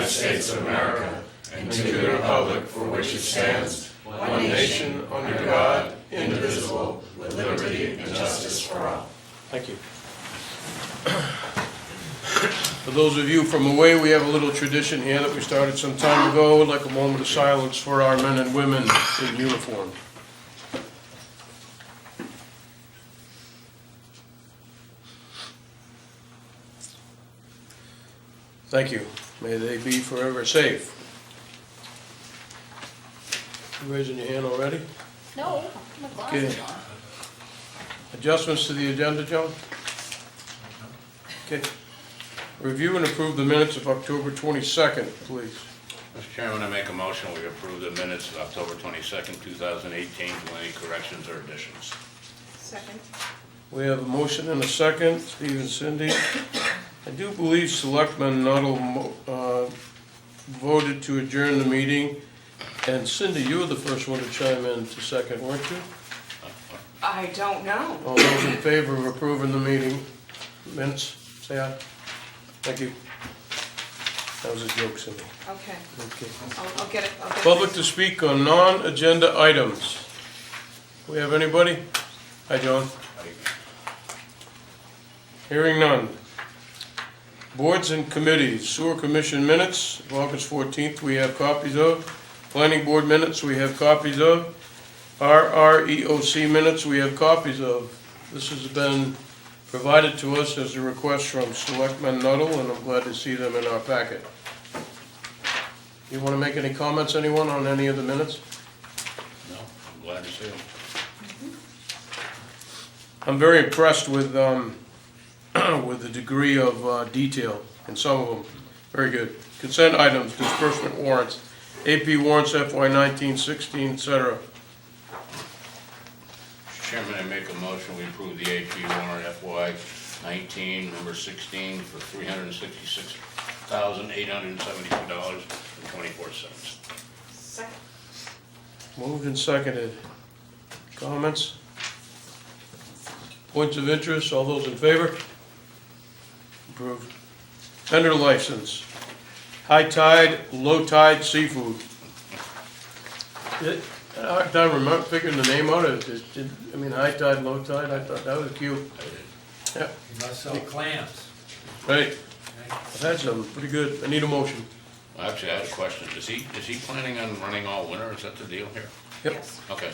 States of America and to the republic for which it stands, one nation, under God, indivisible, with liberty and justice for all. Thank you. For those of you from away, we have a little tradition here that we started some time ago. I'd like a moment of silence for our men and women in uniform. Thank you. May they be forever safe. You raising your hand already? No, my glasses Okay. on. Adjustments to the agenda, John? Okay. Review and approve the minutes of October 22nd, please. Mr. Chairman, I make a motion we approve the minutes of October 22nd, 2018, with any corrections or additions. Second. We have a motion and a second. Steve and Cindy. I do believe Selectmen Nuttall voted to adjourn the meeting. And Cindy, you were the first one to chime in to second, weren't you? I don't know. All those in favor of approving the meeting minutes, say aye. Thank you. That was a joke, Cindy. Okay, Okay. I'll get it. Public to speak on non-agenda items. We have anybody? Hi, John. Hearing none. Boards and committees, sewer commission minutes of August 14th, we have copies of. Planning board minutes, we have copies of. RREOC minutes, we have copies of. This has been provided to us as a request from Selectmen Nuttall, and I'm glad to see them in our packet. You want to make any comments, anyone, on any of the minutes? No, I'm glad to see them. I'm very impressed with with the degree of detail in some of them. Very good. Consent items, disbursement warrants, AP warrants FY19, 16, etc. Mr. Chairman, I make a motion we approve the AP warrant FY19, number 16, for $366,872.24. Second. Moved and seconded. Comments? Points of interest, all those in favor? Approved. Vendor license, high tide, low tide seafood. I hard time remember figuring the name out of it. I mean, high tide, low tide, I thought that was cute. Yeah, You must sell clams. right. I've had some, pretty good. I need a motion. Well, actually, I had a question. Is he planning on running all winter? Is that the deal here? Yep. Yes. Okay.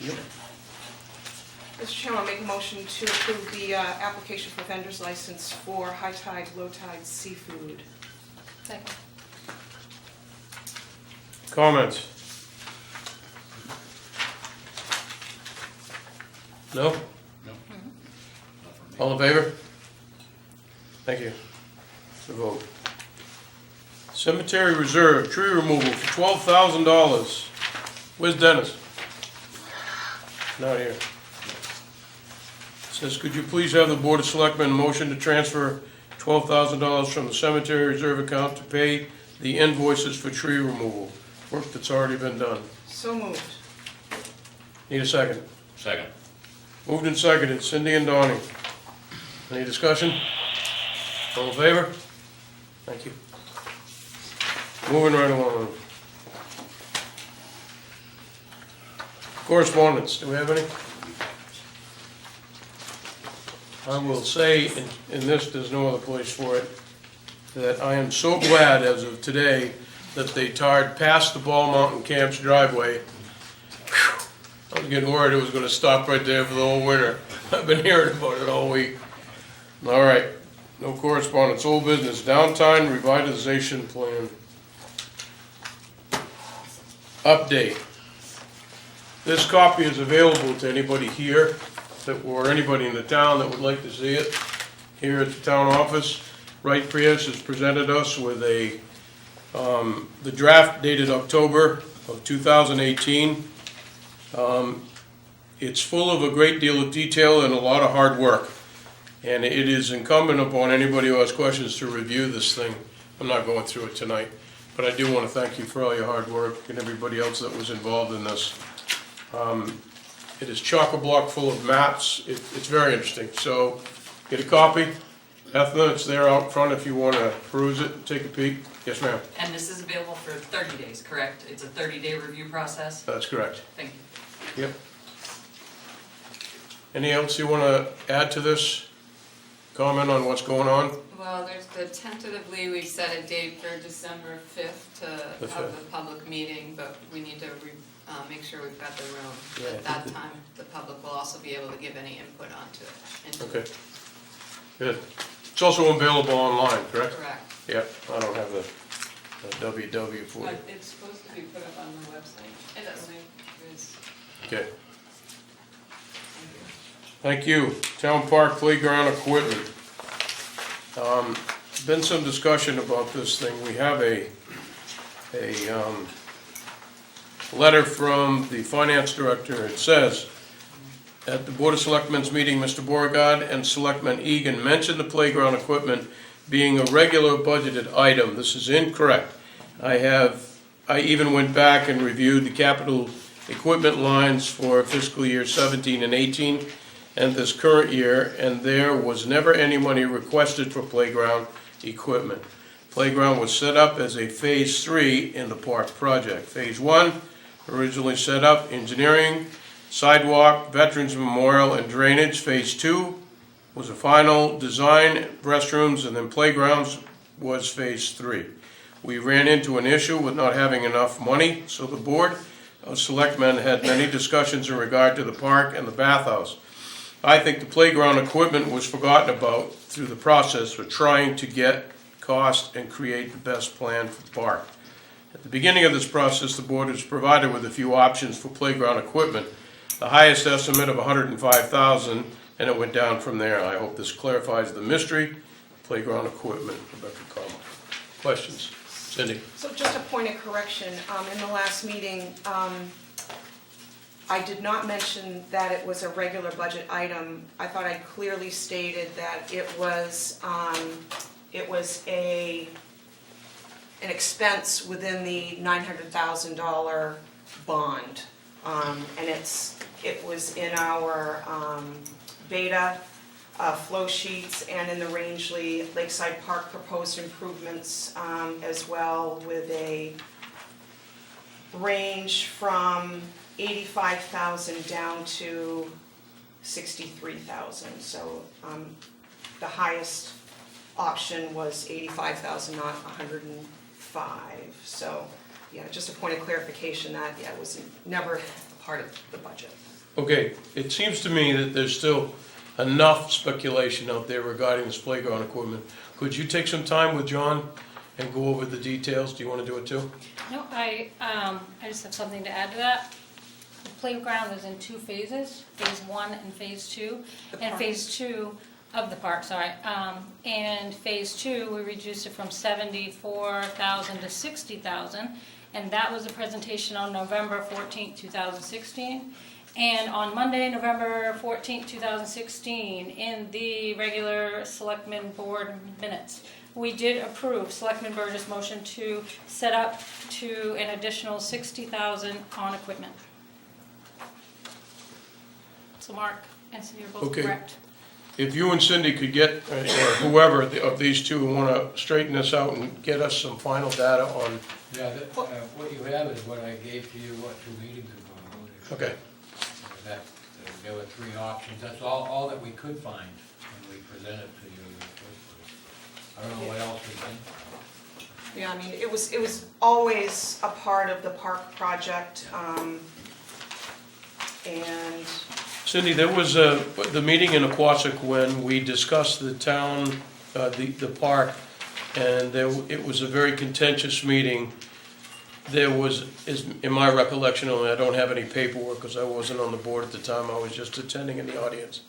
Yep. Mr. Chairman, I'll make a motion to approve the application for vendor's license for high tide, low tide seafood. Second. Comments? No? No? Not for me. All in favor? Thank you. The vote. Cemetery Reserve, tree removal for $12,000. Where's Dennis? Not here. Says, could you please have the Board of Selectmen motion to transfer $12,000 from the cemetery reserve account to pay the invoices for tree removal, work that's already been done. So moved. Need a second? Second. Moved and seconded, Cindy and Donnie. Any discussion? All in favor? Thank you. Moving right along. Correspondence, do we have any? I will say, in this, there's no other place for it, that I am so glad as of today that they tarred past the Ball Mountain Camp's driveway. Whew. I was getting worried it was gonna stop right there for the whole winter. I've been hearing about it all week. All right, no correspondence, old business, downtown revitalization plan. Update. This copy is available to anybody here, or anybody in the town that would like to see it, here at the town office. Wright Prius has presented us with the draft dated October of 2018. It's full of a great deal of detail and a lot of hard work. And it is incumbent upon anybody who has questions to review this thing. I'm not going through it tonight, but I do want to thank you for all your hard work and everybody else that was involved in this. It is chock-a-block full of maps. It's very interesting. So get a copy. Ethna, it's there out front if you want to peruse it, take a peek. Yes, ma'am, And this is available for 30 days, correct? It's a 30-day review process? that's correct. Thank you. Yep. Any else you want to add to this? Comment on what's going on? Well, tentatively, we set a date for December 5th to The have 5th. the public meeting, but we need to make sure we've got the room. Yeah, I At that think time, the public will also be able to give any input onto it. Okay. Good. It's also available online, correct? Correct. Yep, I don't have the WW for But it. it's supposed to be put up on the website. It does. Okay. Thank you. Town Park Playground Equipment. Been some discussion about this thing. We have a letter from the finance director. It says, at the Board of Selectmen's meeting, Mr. Beauregard and Selectman Egan mentioned the playground equipment being a regular budgeted item. This is incorrect. I even went back and reviewed the capital equipment lines for fiscal year 17 and 18 and this current year, and there was never any money requested for playground equipment. Playground was set up as a Phase 3 in the park project. Phase 1 originally set up engineering, sidewalk, veterans memorial, and drainage. Phase 2 was a final design, restrooms, and then playgrounds was Phase 3. We ran into an issue with not having enough money, so the Board of Selectmen had many discussions in regard to the park and the bathhouse. I think the playground equipment was forgotten about through the process for trying to get cost and create the best plan for the park. At the beginning of this process, the board was provided with a few options for playground equipment. The highest estimate of $105,000, and it went down from there. I hope this clarifies the mystery. Playground equipment. Rebecca Carmel. Questions? Cindy? So just a point of correction, in the last meeting, I did not mention that it was a regular budget item. I thought I clearly stated that it was an expense within the $900,000 bond. And it was in our beta flow sheets and in the Rangeley Lakeside Park proposed improvements as well, with a range from 85,000 down to 63,000. So the highest option was 85,000, not 105. So yeah, just a point of clarification that it was never a part of the budget. Okay, it seems to me that there's still enough speculation out there regarding this playground equipment. Could you take some time with John and go over the details? Do you want to do it too? No, I just have something to add to that. The playground is in 2 phases, Phase 1 and Phase 2. The And park. Phase 2 of the park, sorry. And Phase 2, we reduced it from 74,000 to 60,000. And that was a presentation on November 14th, 2016. And on Monday, November 14th, 2016, in the regular Selectmen Board minutes, we did approve Selectman Burgess' motion to set up to an additional 60,000 on equipment. So Mark and Cindy are both Okay. correct. If you and Cindy could get, or whoever of these two want to straighten this out and get us some final data on, Yeah, what you have is what I gave to you, 2 meetings ago. okay. That, there were 3 options, that's all that we could find when we presented to you in the first place. I don't know what else we can. Yeah, I mean, it was always a part of the park project, and Cindy, there was the meeting in Aquasic when we discussed the town, the park, and it was a very contentious meeting. There was, in my recollection only, I don't have any paperwork because I wasn't on the board at the time, I was just attending in the audience.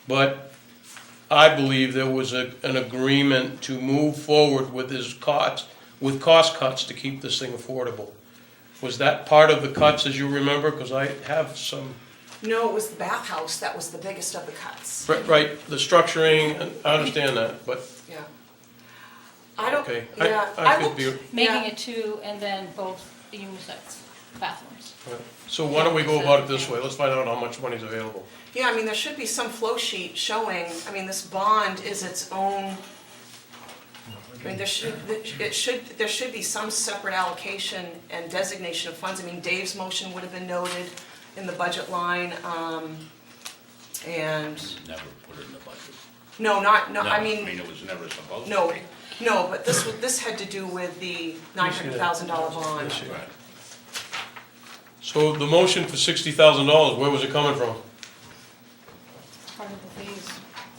But I believe there was an agreement to move forward with cost cuts to keep this thing affordable. Was that part of the cuts, as you remember? Because I have some... no, it was the bathhouse that was the biggest of the cuts. Right, the structuring, I understand that, but, Yeah. I don't, okay. yeah. I could looked- be, Making yeah. it 2 and then both unit sets. bathrooms. So why don't we go about it this way? Let's find out how much money's available. Yeah, I mean, there should be some flow sheet showing, I mean, this bond is its own, I mean, there should be some separate allocation and designation of funds. I mean, Dave's motion would have been noted in the budget line, and, Never put it in the budget. no, I mean, it was never supposed to no, be. no, but this had to do with the $900,000 bond. Right. So the motion for $60,000, where was it coming from? Part of the phase,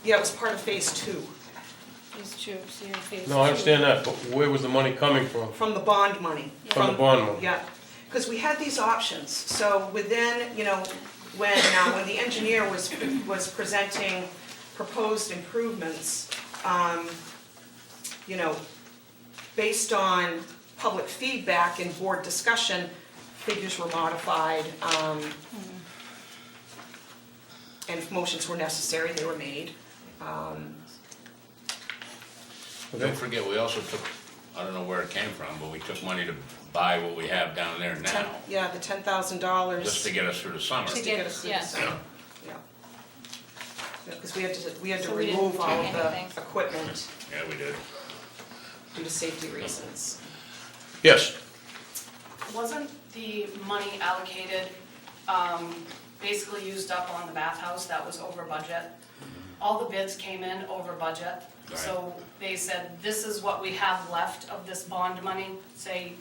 Yeah, it was part of phase 2, phase 2, so you're in phase 2. No, I understand that, but where was the money coming from? from the bond money. From the bond money? Yeah, because we had these options, so within, you know, when the engineer was presenting proposed improvements, you know, based on public feedback and board discussion, figures were modified, and if motions were necessary, they were made. Don't forget, we also took, I don't know where it came from, but we took money to buy what we have down there now, Yeah, the $10,000. just to get us through the summer. Just to get us through the Yes. summer. Yeah. Because we had to So we didn't remove all of take the anything. equipment Yeah, we did. due to safety reasons. Yes, Wasn't the money allocated, basically used up on the bathhouse that was over budget? All the bids came in over budget, so they said, this is what we have left of this bond money, say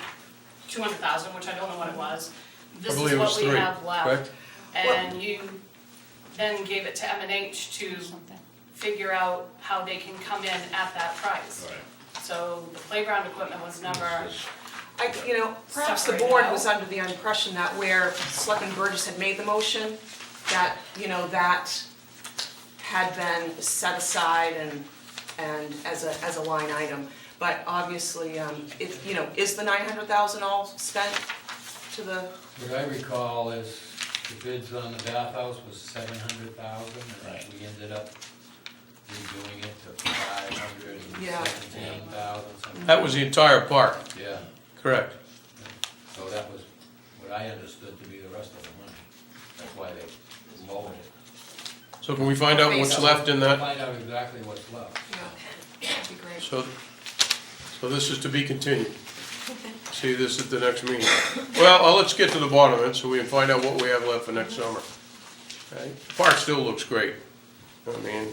200,000, which I don't know what it was. I This believe is it was what we 3, have left. correct? And you then gave it to M&H to Something. figure out how they can come in at that price. Right. So the playground equipment was never, You know, perhaps the Separated board out. was under the impression that where Selectman Burgess had made the motion, that, you know, that had been set aside and as a line item. But obviously, it, you know, is the 900,000 all spent to the, What I recall is the bids on the bathhouse was 700,000, Right. and we ended up redoing it to 517,000, something. that was the entire park, Yeah, correct. so that was what I understood to be the rest of the money. That's why they lowered it. So can we find out what's left in that? Find out exactly what's left. yeah, that'd be great. So this is to be continued. See this at the next meeting. Well, let's get to the bottom of it so we can find out what we have left for next summer. Okay? The park still looks great. I mean,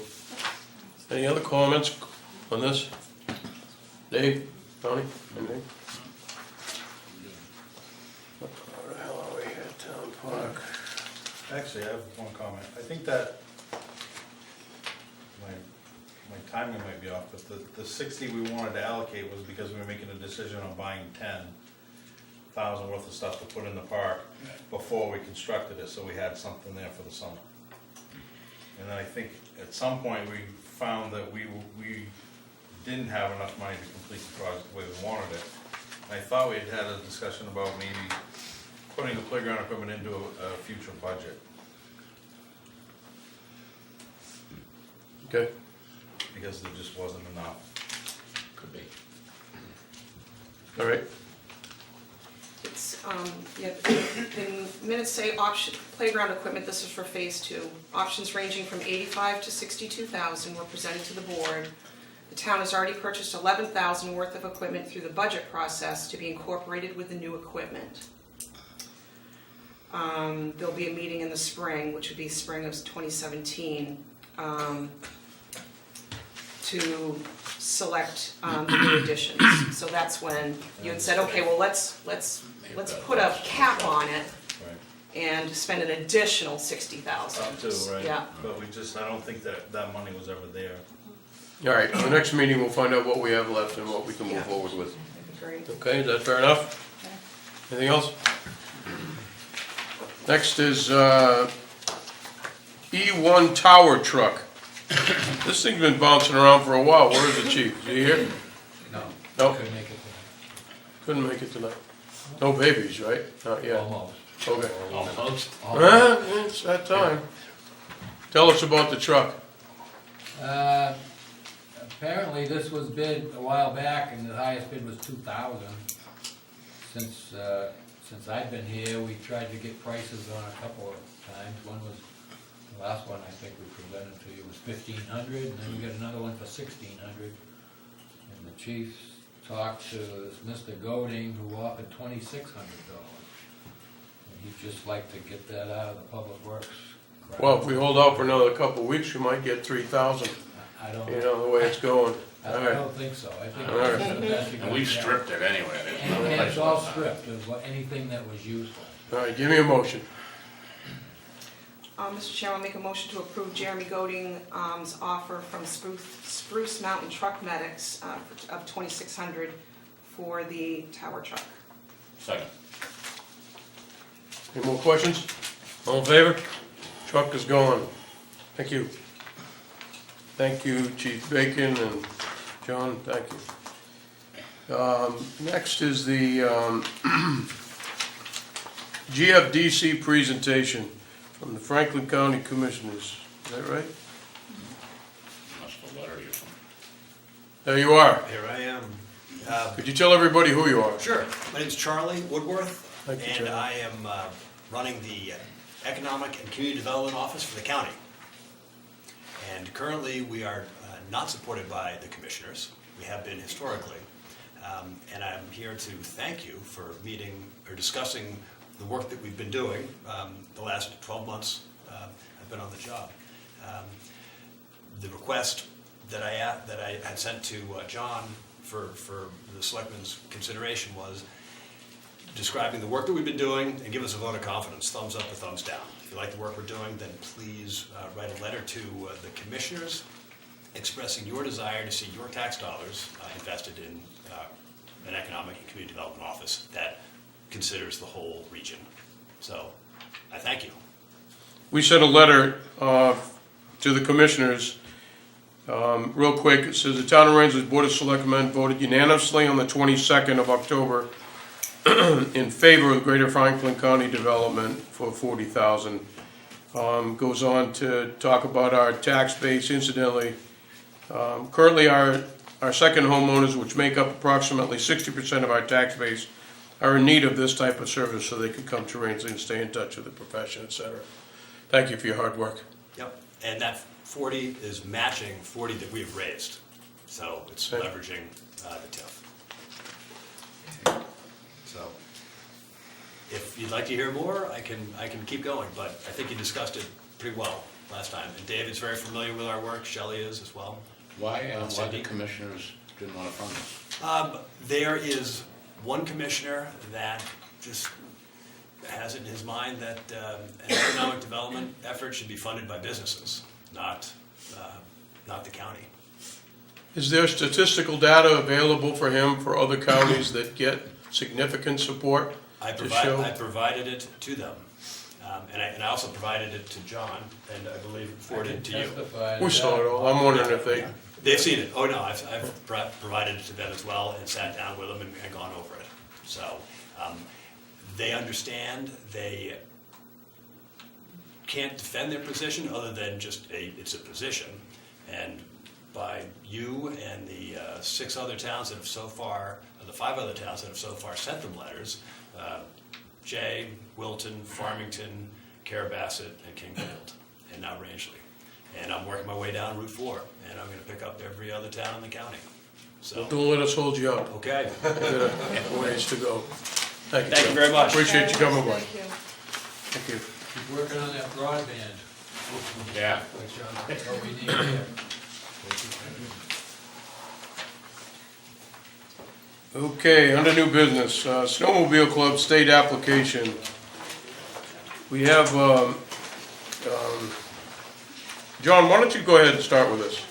any other comments on this? Dave, Tony, anything? What the hell are we at Town Park? Actually, I have one comment. I think that my timing might be off, but the 60 we wanted to allocate was because we were making a decision on buying 10,000 worth of stuff to put in the park before we constructed it, so we had something there for the summer. And then I think at some point we found that we didn't have enough money to complete the project the way we wanted it. And I thought we had a discussion about maybe putting the playground equipment into a future budget. Okay, Because there just wasn't enough. Could be. all right. It's, yeah, in minutes say option, playground equipment, this is for phase 2. Options ranging from 85 to 62,000 were presented to the board. The town has already purchased 11,000 worth of equipment through the budget process to be incorporated with the new equipment. There'll be a meeting in the spring, which would be spring of 2017, to select the new additions. So that's when you had said, okay, well, let's put a cap on it Right. and spend an additional 60,000. Up to, right? Yeah. But we just, I don't think that money was ever there. All right, the next meeting we'll find out what we have left and what we can Yeah. move forward with. That'd be great. Okay, is that fair enough? Anything else? Next is E1 tower truck. This thing's been bouncing around for a while. Where is the chief? Is he here? No. Nope. Couldn't make it tonight. Couldn't make it tonight. No babies, right? Not yet. Almost. Okay. Almost. It's that time. Tell us about the truck. Apparently, this was bid a while back, and the highest bid was 2,000. Since since I've been here, we tried to get prices on a couple of times. One was, the last one I think we presented to you was $1,500, and then we got another one for $1,600. And the chief talked to this Mr. Goding, who offered $2,600. And he'd just like to get that out of the public works. crowd. Well, if we hold out for another couple of weeks, we might get 3,000, I don't, you know, the way it's going. I All right. don't think so. I think All right. that's the best you can And we get. stripped it anyway. There's no And place it's all for it. stripped of anything that was useful. All right, give me a motion. Mr. Chair, I'll make a motion to approve Jeremy Goding's offer from Spruce Mountain Truck Medics of $2,600 for the tower truck. Second. Any more questions? All in favor? Truck is gone. Thank you. Thank you, Chief Bacon and John, thank you. Next is the GFDC presentation from the Franklin County Commissioners. Is that right? Must have letter you from. There you are. Here I am. Could you tell everybody who you are? Sure. My name's Charlie Woodworth, Thank you, and Charlie. I am running the Economic and Community Development Office for the county. And currently, we are not supported by the commissioners. We have been historically. And I'm here to thank you for meeting or discussing the work that we've been doing the last 12 months I've been on the job. The request that I had sent to John for the Selectmen's consideration was describing the work that we've been doing and give us a vote of confidence, thumbs up or thumbs down. If you like the work we're doing, then please write a letter to the commissioners expressing your desire to see your tax dollars invested in an economic and community development office that considers the whole region. So, I thank you. We sent a letter to the commissioners. Real quick, it says the Town of Rangeley's Board of Selectmen voted unanimously on the 22nd of October in favor of Greater Franklin County development for $40,000. Goes on to talk about our tax base. Incidentally, currently our second homeowners, which make up approximately 60% of our tax base, are in need of this type of service so they can come to Rangeley and stay in touch with the profession, etc. Thank you for your hard work. Yep. And that 40 is matching 40 that we have raised. So it's Okay. leveraging the TIF. So if you'd like to hear more, I can keep going, but I think you discussed it pretty well last time. And David's very familiar with our work, Shelley is as well. Why the commissioners didn't want to fund this? There is one commissioner that just has it in his mind that an economic development effort should be funded by businesses, not the county. Is there statistical data available for him for other counties that get significant support I to show? provided it to them, and I also provided it to John, and I believe forwarded it to you. We saw it all. I'm wondering if they, They've seen it. Oh, no, I've provided it to them as well and sat down with them and gone over it. So they understand. They can't defend their position other than just it's a position. And by you and the 6 other towns that have so far, or the 5 other towns that have so far sent them letters, Jay, Wilton, Farmington, Carrabassett, and Kingfield, and now Rangeley. And I'm working my way down Route 4, and I'm going to pick up every other town in the county. So, don't let us hold you up. okay. We've got a ways to go. Thank you. Thank you John. very much. Appreciate you coming by. Thank you. Thank you. Keep working on that broadband, Yeah. which that's what we need here. Okay, under new business, Snowmobile Club state application. We have, John, why don't you go ahead and start with this?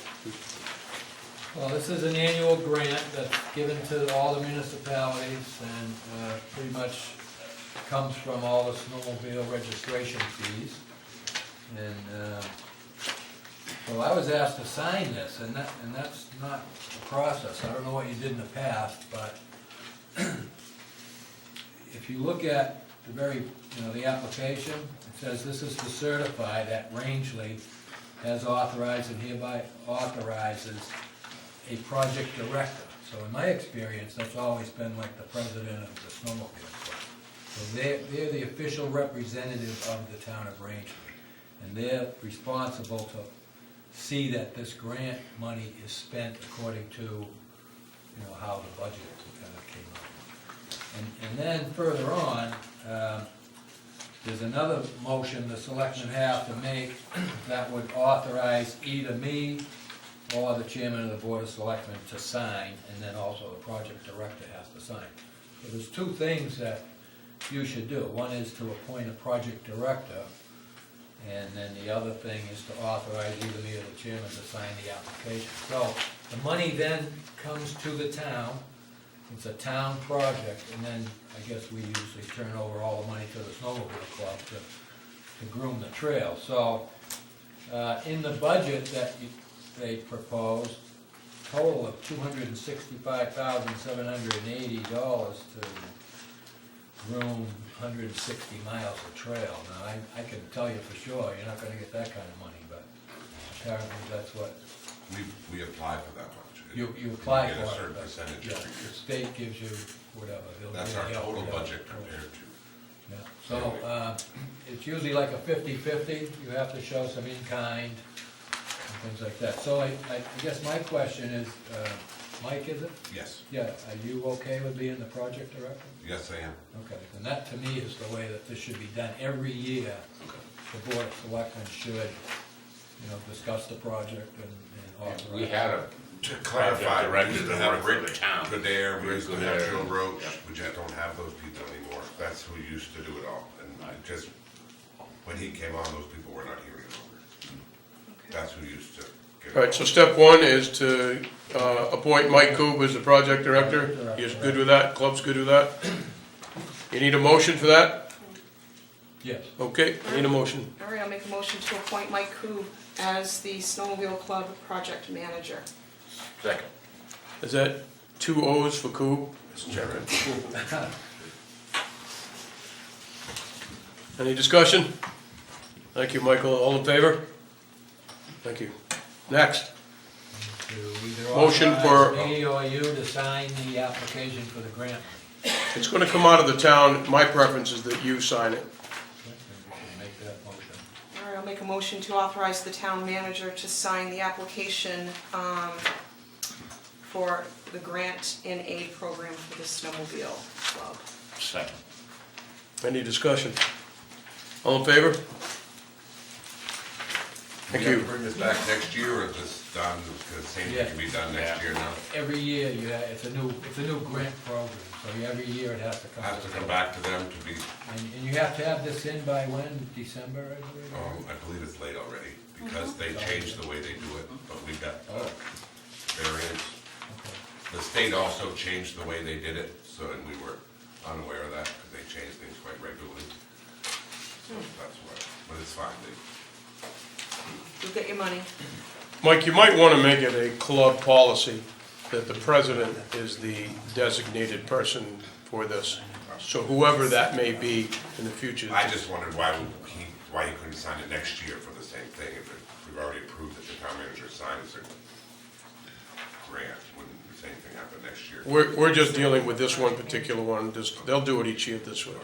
Well, this is an annual grant that's given to all the municipalities and pretty much comes from all the snowmobile registration fees. And so I was asked to sign this, and that's not the process. I don't know what you did in the past, but if you look at the the application, it says this is to certify that Rangeley has authorized and hereby authorizes a project director. So in my experience, that's always been like the president of the snowmobile club. So they're the official representative of the town of Rangeley. And they're responsible to see that this grant money is spent according to, you know, how the budget came up. And then further on, there's another motion the selectmen have to make that would authorize either me or the chairman of the board of selectmen to sign, and then also the project director has to sign. So there's two things that you should do. One is to appoint a project director, and then the other thing is to authorize either me or the chairman to sign the application. So the money then comes to the town. It's a town project, and then I guess we usually turn over all the money to the snowmobile club to groom the trail. So, in the budget that they proposed, total of $265,780 to groom 160 miles of trail. Now, I can tell you for sure, you're not gonna get that kind of money, but apparently that's what We apply for that much. you apply for. We get a it, certain but, percentage yeah, every year. the state gives you whatever. they'll That's give our you total whatever. budget compared to. Yeah, so, it's usually like a 50-50, you have to show some in-kind and things like that. So I guess my question is, Mike, is it? Yes, Yeah, are you okay with being the project director? yes, I am. Okay, and that to me is the way that this should be done. Every year, the board of selectmen should, you know, discuss the project and authorize. We had a To project clarify, we director used to that have worked for Rick the town. Goodare, we Rick used to have Goodare. Joe Roach, Yeah. we just don't have those people anymore. That's who used to do it all. And I just, when he came on, those people were not here any longer. That's who used to get it. All right, so step one is to appoint Mike Coob as the project director. You're good with that? Club's good with that? You need a motion for that? Yes. Okay, I need a motion. All right, I'll make a motion to appoint Mike Koo as the snowmobile club project manager. Second. Is that 2 O's for Coob? Mr. Chairman. Any discussion? Thank you, Michael. All in favor? Thank you. Next. To either Motion for- authorize me or you to sign the application for the grant. It's gonna come out of the town. My preference is that you sign it. Okay, then we should make that motion. All right, I'll make a motion to authorize the town manager to sign the application for the grant and aid program for the snowmobile club. Second. Any discussion? All in favor? Thank We have you. to bring this back next year, or is this done, because the same thing can be done next year now? Every year, it's a new grant program, so every year it has to come. Has to come back to them to be, And you have to have this in by when, December, I believe? I believe it's late already, because they changed the way they do it, but we got Oh, variance. okay. The state also changed the way they did it, so, and we were unaware of that, because they changed things quite regularly. So that's why, but it's fine, You'll get your money. Mike, you might want to make it a club policy that the president is the designated person for this. So whoever that may be in the future. I just wondered why he couldn't sign it next year for the same thing, if we've already approved that the town manager signs a grant, wouldn't the same thing happen next year? We're just dealing with this one particular one. They'll do it each year this way.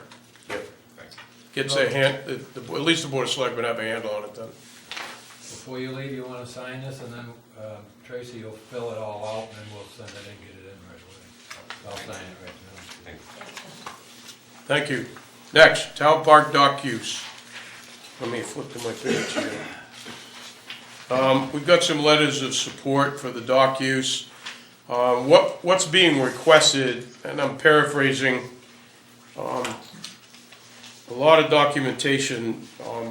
Yep. Thanks. Gets a hand, at least the board of selectmen have a handle on it then. Before you leave, you wanna sign this, and then Tracy will fill it all out, and then we'll send it and get it in right away. I'll sign it right now. Thanks. Thank you. Next, town park dock use. Let me flip to my page here. We've got some letters of support for the dock use. What's being requested, and I'm paraphrasing, a lot of documentation.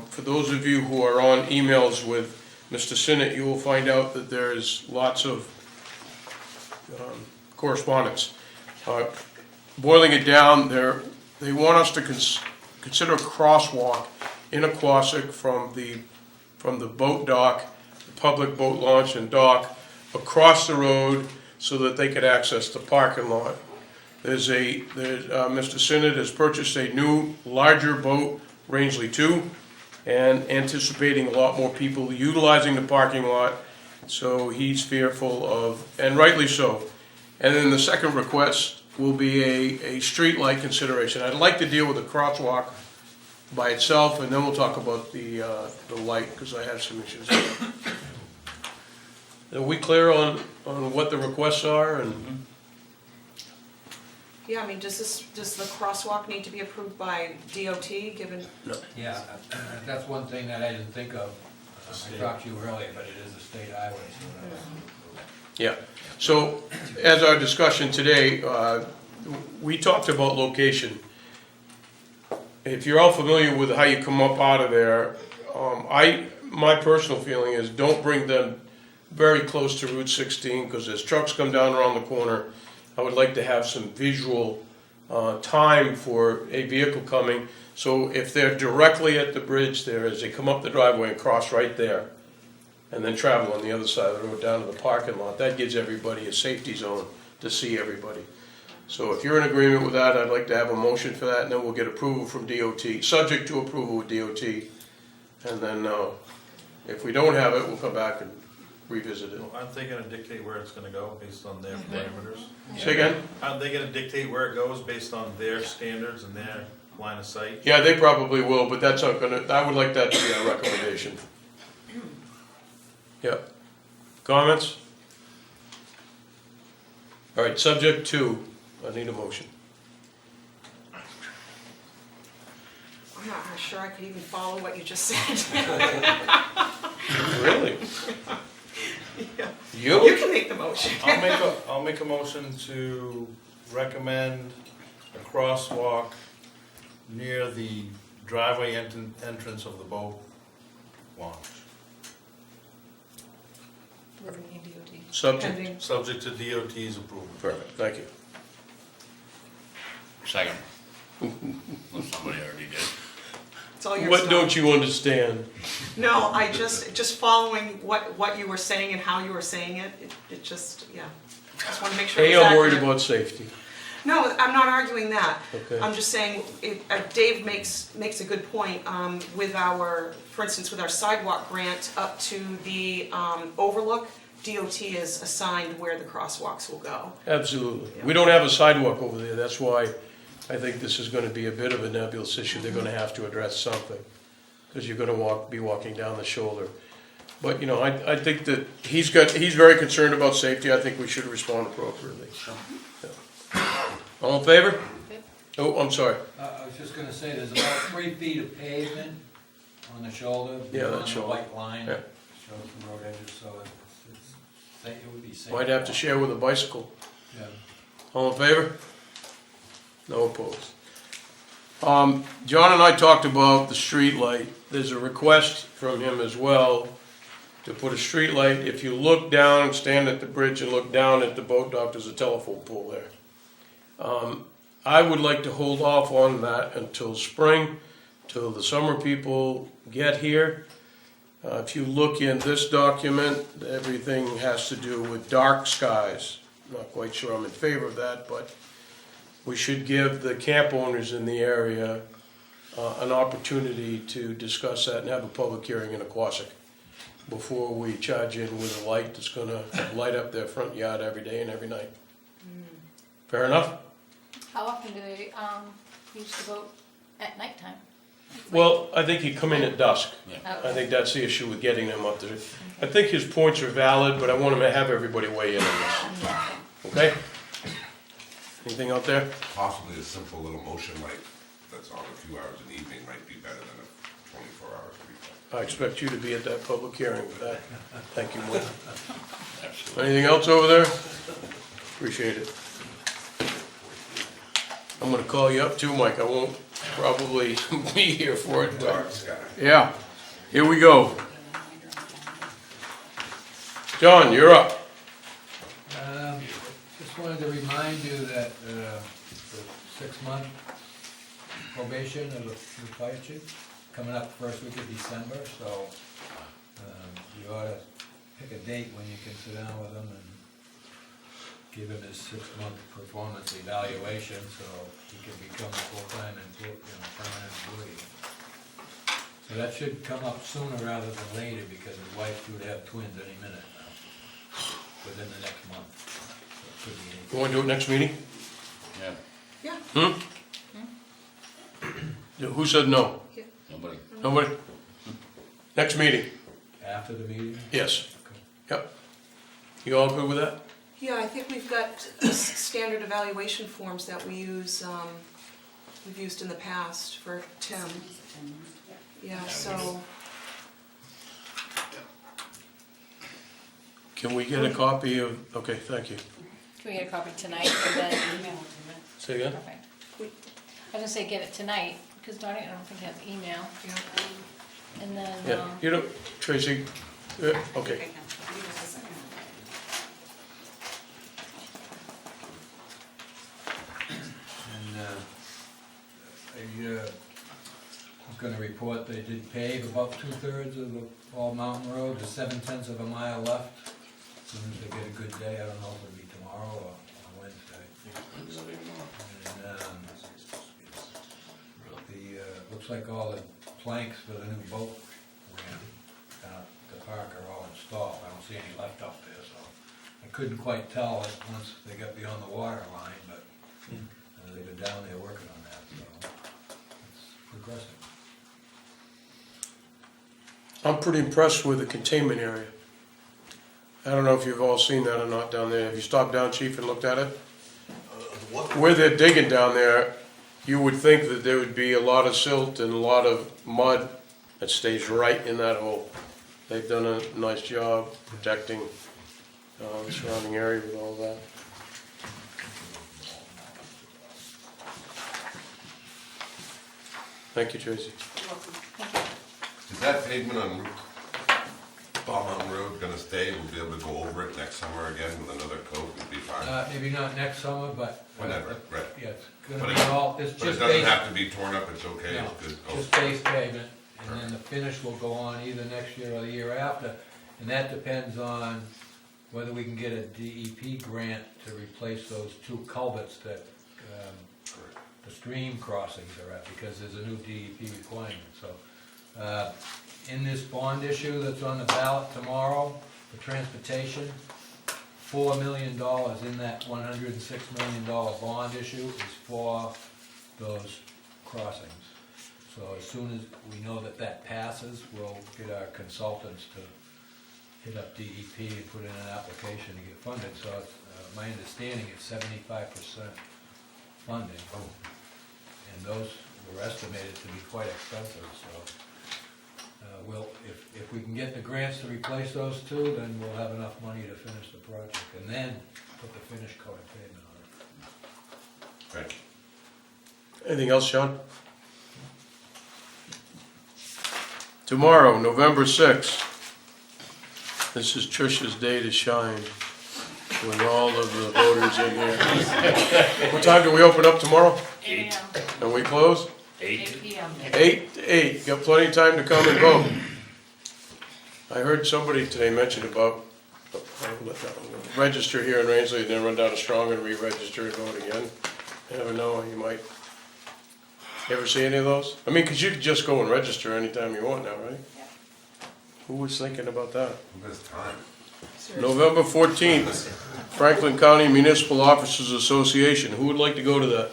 For those of you who are on emails with Mr. Sinnott, you will find out that there's lots of correspondence. Boiling it down, they want us to consider a crosswalk in Aquasic from the boat dock, the public boat launch and dock, across the road so that they could access the parking lot. Mr. Sinnott has purchased a new, larger boat, Rangeley 2, and anticipating a lot more people utilizing the parking lot. So he's fearful of, and rightly so, And then the second request will be a street light consideration. I'd like to deal with the crosswalk by itself, and then we'll talk about the light, because I have some issues with it. Are we clear on what the requests are, and? Yeah, I mean, does the crosswalk need to be approved by DOT, given? No. Yeah, that's one thing that I didn't think of. I talked to you earlier, but it is a state highway, so. Yeah, so as our discussion today, we talked about location. If you're all familiar with how you come up out of there, my personal feeling is don't bring them very close to Route 16, because as trucks come down around the corner, I would like to have some visual time for a vehicle coming. So if they're directly at the bridge there, as they come up the driveway and cross right there, and then travel on the other side of the road down to the parking lot, that gives everybody a safety zone to see everybody. So if you're in agreement with that, I'd like to have a motion for that, and then we'll get approval from DOT, subject to approval with DOT. And then if we don't have it, we'll come back and revisit it. Aren't they gonna dictate where it's gonna go based on their parameters? Say again? Aren't they gonna dictate where it goes based on their standards and their line of sight? Yeah, they probably will, but that's not gonna, I would like that to be our recommendation. Yeah. Comments? All right, subject to, I need a motion. I'm not sure I could even follow what you just said. Really? Yeah. You? You can make the motion. I'll make a motion to recommend a crosswalk near the driveway entrance of the boat launch, Subject? subject to DOT's approval. Perfect, thank you. Second. Well, somebody already did. It's all your What stuff. don't you understand? No, I just following what you were saying and how you were saying it, it just, yeah. Just want to make sure. Hey, it's I'm worried accurate. about safety. No, I'm not arguing that. Okay. I'm just saying, Dave makes a good point, with our, for instance, with our sidewalk grant up to the overlook, DOT is assigned where the crosswalks will go. Absolutely. We don't have a sidewalk over there, that's why I think this is gonna be a bit of a nebulous issue. They're gonna have to address something, because you're gonna be walking down the shoulder. But, you know, I think that he's very concerned about safety. I think we should respond appropriately. Yeah. All in favor? Oh, I'm sorry. I was just gonna say, there's about 3 feet of pavement on the shoulder. Yeah, on that the shoulder. white line, Yeah. shows the road edges, so it would be safe. Might have to share with a bicycle. Yeah. All in favor? No opposed. John and I talked about the street light. There's a request from him as well to put a street light. If you look down, stand at the bridge and look down at the boat dock, there's a telephone pole there. I would like to hold off on that until spring, till the summer people get here. If you look in this document, everything has to do with dark skies. Not quite sure I'm in favor of that, but we should give the camp owners in the area an opportunity to discuss that and have a public hearing in Aquasic before we charge in with a light that's gonna light up their front yard every day and every night. Fair enough? How often do they use the boat at nighttime? Well, I think you come in at dusk. I Okay. think that's the issue with getting them up there. I think his points are valid, but I want to have everybody weigh in on this. Okay? Anything out there? Possibly a simple little motion light that's on a few hours in the evening might be better than a 24 hours replay. I expect you to be at that public hearing with that. Thank you, Mike. Absolutely. Anything else over there? Appreciate it. I'm gonna call you up too, Mike. I won't probably be here for it, but, Dark sky. yeah. Here we go. John, you're up. Just wanted to remind you that the 6-month probation of the fire chief, coming up first week of December, so you ought to pick a date when you can sit down with him and give him his 6-month performance evaluation, so he can become a full-time permanent employee. So that should come up sooner rather than later, because his wife's due to have twins any minute now, within the next month. could be anything. You wanna do it next meeting? Yeah, Yeah, Who said no? nobody. Nobody? Next meeting? After the meeting? Yes. Okay. Yep. You all good with that? yeah, I think we've got standard evaluation forms that we use, we've used in the past for Tim. Yeah, so, Can we get a copy of, okay, thank you. Can we get a copy tonight and then email? Say again? Perfect. I was gonna say get it tonight, because Donnie, I don't think has email. yeah. And then, Yeah, you know, Tracy, okay. And I was gonna report they did pave about 2/3 of the Ball Mountain Road, there's 7/10 of a mile left. As soon as they get a good day, I don't know if it'll be tomorrow or Wednesday. And, looks like all the planks for the new boat ramp down at the park are all installed. I don't see any left up there, so I couldn't quite tell it once they got beyond the water line, but they've been down there working on that, so it's progressing. I'm pretty impressed with the containment area. I don't know if you've all seen that or not down there. Have you stopped down, Chief, and looked at it? Where they're digging down there, you would think that there would be a lot of silt and a lot of mud that stays right in that hole. They've done a nice job protecting the surrounding area with all that. Thank you, Tracy. Is that pavement on Ball Mountain Road gonna stay? We'll be able to go over it next summer again with another coat and be fine? Maybe not next summer, but. Whenever, right. Yeah, it's gonna But be it- all, it's But it just doesn't base, have to be torn up, it's okay, no, it's good. Oh, just base pavement, and then the finish will go on either next year or the year after. And that depends on whether we can get a DEP grant to replace those 2 culverts that, the stream crossings are at, because there's a new DEP requirement, so. In this bond issue that's on the ballot tomorrow for transportation, $4 million in that $106 million bond issue is for those crossings. So as soon as we know that that passes, we'll get our consultants to hit up DEP and put in an application to get funded. So it's, my understanding is 75% funding. And those were estimated to be quite expensive, so. If we can get the grants to replace those 2, then we'll have enough money to finish the project, and then put the finish coat pavement on it. Thank you. Anything else, Sean? Tomorrow, November 6th. This is Tricia's day to shine with all of the voters in here. What time do we open up tomorrow? 8 a.m. And we close? 8 p.m. 8 to 8. Got plenty of time to come and vote. I heard somebody today mention about register here in Rangeley, then run down to Strong and re-register and vote again. You never know, you might. You ever see any of those? I mean, 'cause you could just go and register anytime you want now, right? Yeah. Who was thinking about that? Who has time? November 14th, Franklin County Municipal Officers Association. Who would like to go to that?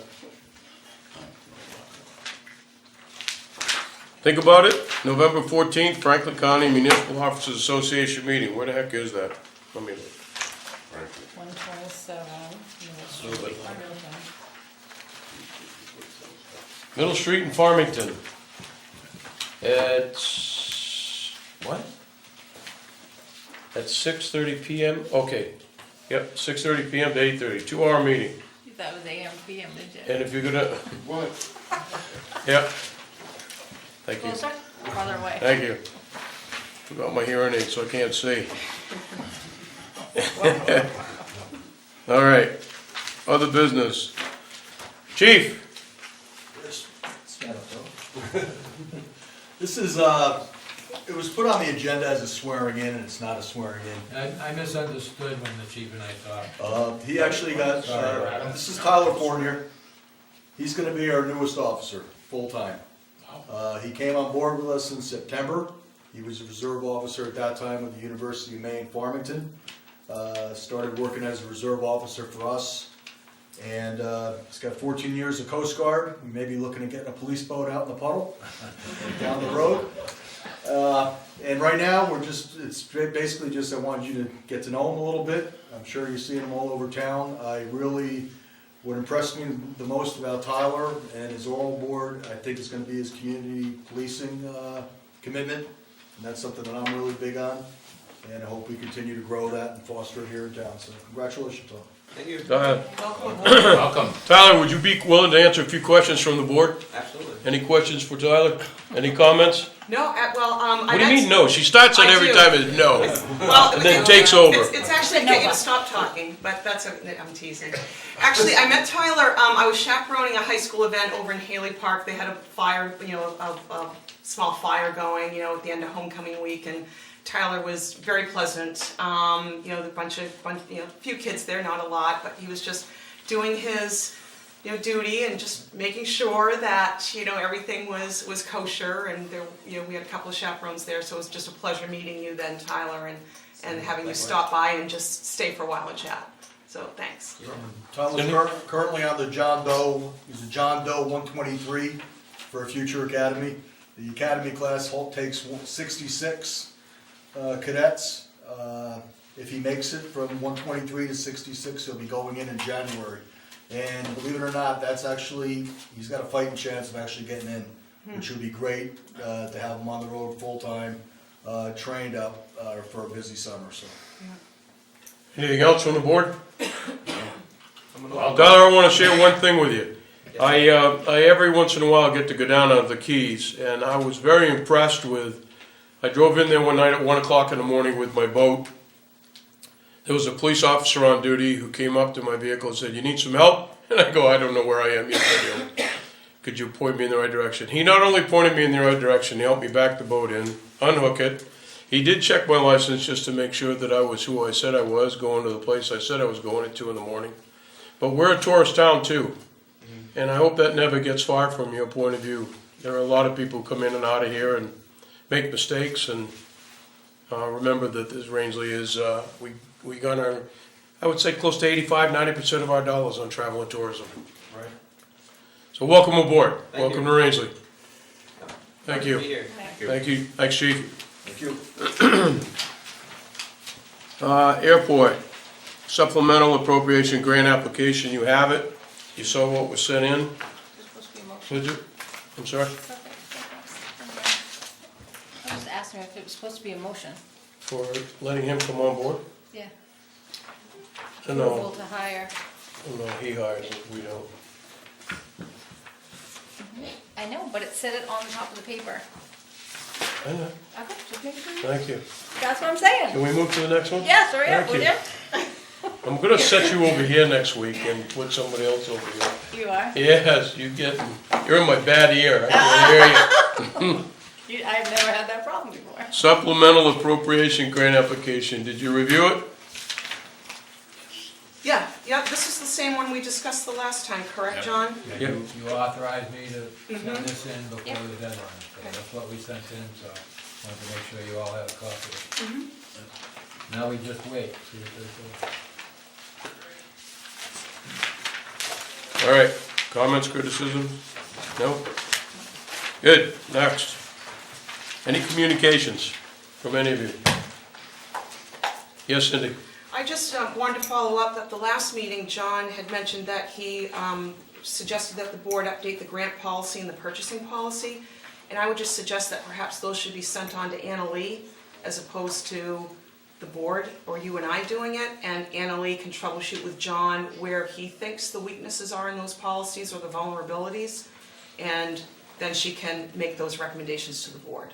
Think about it. November 14th, Franklin County Municipal Officers Association meeting. Where the heck is that? Let me look. Frankly. 127. A little bit longer. Middle Street in Farmington. It's, what? At 6:30 PM? Okay. Yep, 6:30 PM to 8:30, 2-hour meeting. You thought it was AM, PM, did you? And if you're gonna, what? Yep. Thank you. Closer? Farther away? Thank you. Forgot my hearing aid, so I can't see. All right, other business. Chief? This is, it was put on the agenda as a swearing in, and it's not a swearing in. I misunderstood when the chief and I talked. He actually got, this is Tyler Fournier. He's gonna be our newest officer, full-time. He came on board with us in September. He was a reserve officer at that time with the University of Maine, Farmington. Started working as a reserve officer for us. And he's got 14 years of Coast Guard. We may be looking at getting a police boat out in the puddle down the road. And right now, it's basically just I wanted you to get to know him a little bit. I'm sure you're seeing him all over town. What impressed me the most about Tyler and his oral board, I think, is going to be his community policing commitment. And that's something that I'm really big on. And I hope we continue to grow that and foster it here in town. So congratulations, Tom. Thank you. Go ahead. Welcome. Tyler, would you be willing to answer a few questions from the board? Absolutely. Any questions for Tyler? Any comments? No, What do you mean, no? She starts it I every do. time as no, Well, and then takes over. It's actually to get you to stop talking, but I'm teasing. Actually, I met Tyler, I was chaperoning a high school event over in Haley Park. They had a fire, a small fire going, at the end of homecoming week, and Tyler was very pleasant. A few kids there, not a lot, but he was just doing his duty and just making sure that everything was kosher, and there we had a couple of chaperones there, so it was just a pleasure meeting you then, Tyler, and having you stop by and just stay for a while and chat. So thanks. Tyler's currently on the John Doe. He's a John Doe 123 for a future academy. The academy class takes 66 cadets. If he makes it from 123 to 66, he'll be going in January. And believe it or not, he's got a fighting chance of actually getting in, which would be great to have him on the road full-time, trained up for a busy summer. So. Anything else from the board? Tyler, I want to share one thing with you. I every once in a while get to go down on the Keys, and I was very impressed I drove in there one night at 1 o'clock in the morning with my boat. There was a police officer on duty who came up to my vehicle and said, "You need some help?" And I go, "I don't know where I am." "Yes, I do. Could you point me in the right direction?" He not only pointed me in the right direction, he helped me back the boat in, unhook it. He did check my license just to make sure that I was who I said I was, going to the place I said I was going at 2 in the morning. But we're a tourist town too. And I hope that never gets far from your point of view. There are a lot of people who come in and out of here and make mistakes, and remember that this Rangeley is, we got I would say close to 85–90% of our dollars on travel and tourism. Right. So welcome aboard. Welcome you. to Rangeley. Thank you. Be here. Thank you. Thanks, Chief. Thank you. Airport, supplemental appropriation grant application, you have it. You saw what was sent in. There's supposed to be a motion. Did you? I'm sorry? I was just asking if it was supposed to be a motion. For letting him come on board? Yeah. No, Approval to hire. no, he hired him, we don't. I know, but it said it on the top of the paper. I know. Okay, just making sure. Thank you. That's what I'm saying. Can we move to the next one? Yes, hurry up, Thank will you. you? I'm gonna set you over here next week and put somebody else over here. You are? Yes, you're in my bad ear, I can hear you. I've never had that problem before. Supplemental appropriation grant application, did you review it? Yeah, this is the same one we discussed the last time, correct, John? Yeah, you authorized me to send this in before Yep. the deadline, so Okay. that's what we sent in, so wanted to make sure you all have a copy of it. Now we just wait, see if there's All right, comments, criticisms? No? Good, next. Any communications from any of you? Yes, Cindy? I just wanted to follow up that the last meeting, John had mentioned that he suggested that the board update the grant policy and the purchasing policy. And I would just suggest that perhaps those should be sent on to Anna Lee as opposed to the board or you and I doing it. And Anna Lee can troubleshoot with John where he thinks the weaknesses are in those policies or the vulnerabilities. And then she can make those recommendations to the board.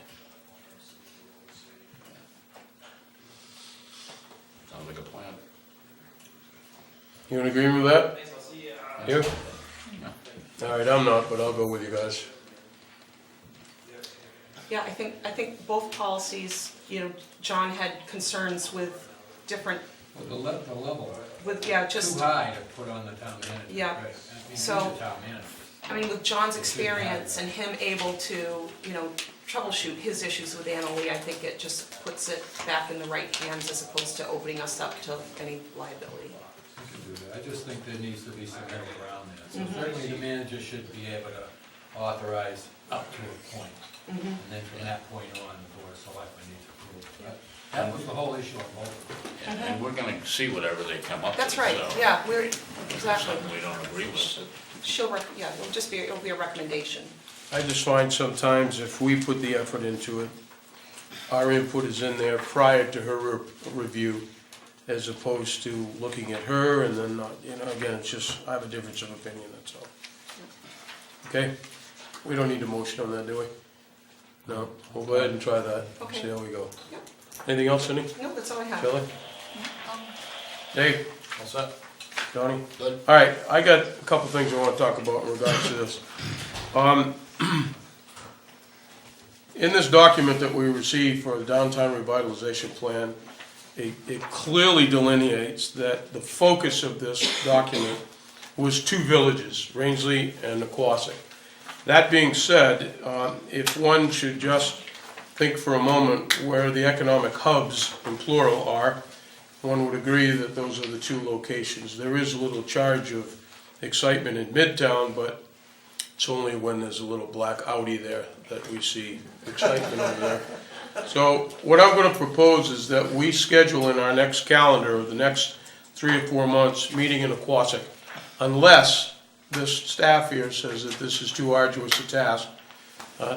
Sounds like a plan. You in agreement with that? You? All right, I'm not, but I'll go with you guys. Yeah, I think both policies, John had concerns with different, the level, with, too just, high to put on the town manager. Yeah, Right. I mean, he's so- the town manager. I mean, with John's experience and him able to, you know, troubleshoot his issues with Annalee, I think it just puts it back in the right hands as opposed to opening us up to any liability. We can do that. I just think there needs to be some middle ground there. So certainly the manager should be able to authorize up to a point. And then from that point on, the board of selectmen needs to approve. That was the whole issue on both. And we're gonna see whatever they come up with. That's right, so yeah, we're, if exactly. something we don't agree with. Yeah, it'll be a recommendation. I just find sometimes if we put the effort into it, our input is in there prior to her review, as opposed to looking at her and then not, you know, again, it's just, I have a difference of opinion, that's all. Okay? We don't need a motion on that, do we? No, we'll go ahead and try that, Okay. see how we go. Yep. Anything else, Cindy? No, that's all I have. Kelly? Dave? All set? Donnie? Good. All right, I got a couple things I want to talk about in regards to this. In this document that we received for the downtown revitalization plan, it clearly delineates that the focus of this document was two villages, Rangeley and Naquassick. That being said, if one should just think for a moment where the economic hubs, in plural, are, one would agree that those are the two locations. There is a little charge of excitement in Midtown, but it's only when there's a little black Audi there that we see excitement over there. So what I'm going to propose is that we schedule in our next calendar, of the next 3 or 4 months, meeting in Naquassick, unless this staff here says that this is too arduous a task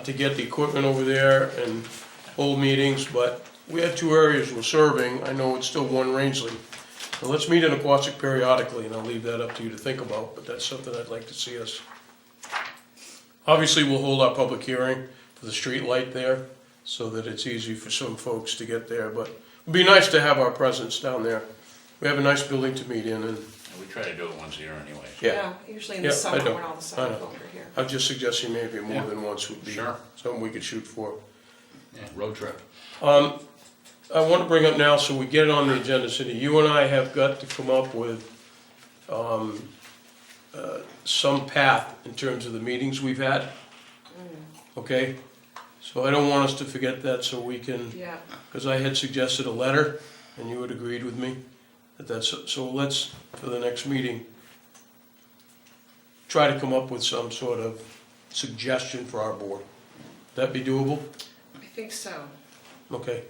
to get the equipment over there and hold meetings, but we have 2 areas we're serving. I know it's still one Rangeley. So let's meet in Naquassick periodically, and I'll leave that up to you to think about, but that's something I'd like to see us. Obviously, we'll hold our public hearing for the street light there, so that it's easy for some folks to get there, but it'd be nice to have our presence down there. We have a nice building to meet in, and, And we try to do it once a year anyway. yeah. Usually in Yeah, the I summer know. when all the I summer know. folk are here. I'm just suggesting maybe more Yeah. than once would be Sure. something we could shoot for. Yeah, road trip. I want to bring up now, so we get it on the agenda, Cindy, you and I have got to come up with some path in terms of the meetings we've had. Okay? So I don't want us to forget that, so we can, Yeah, because I had suggested a letter, and you had agreed with me, so let's, for the next meeting, try to come up with some sort of suggestion for our board. That be doable? I think so. Okay.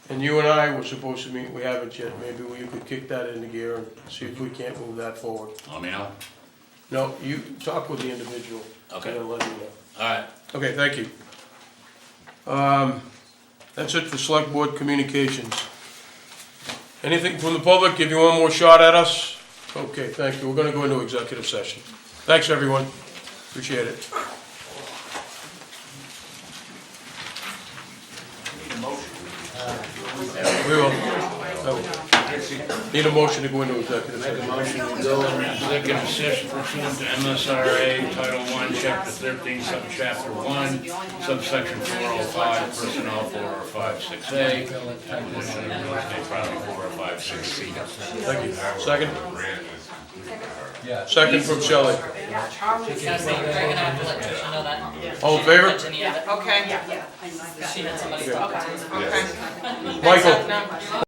And you and I were supposed to meet, we haven't yet, maybe we could kick that into gear and see if we can't move that forward. Let me know. No, you talk with the individual. Okay. And then let me know. All right. Okay, thank you. That's it for select board communications. Anything from the public, give you one more shot at us? Okay, thank you, we're gonna go into executive session. Thanks, everyone, appreciate it. We will. Need a motion to go into executive session. Motion to go into executive session pursuant to MSRA Title I, Chapter 13, Subchapter 1, Subsection 405, Personnel 4056A, Acquisition of real estate property 4056C. Thank you. Second? Yeah. Second from Shelley. Gotta say, you're gonna have to let Tricia know that. All in favor? Touch any of it. Okay, She had somebody. okay. Michael? No.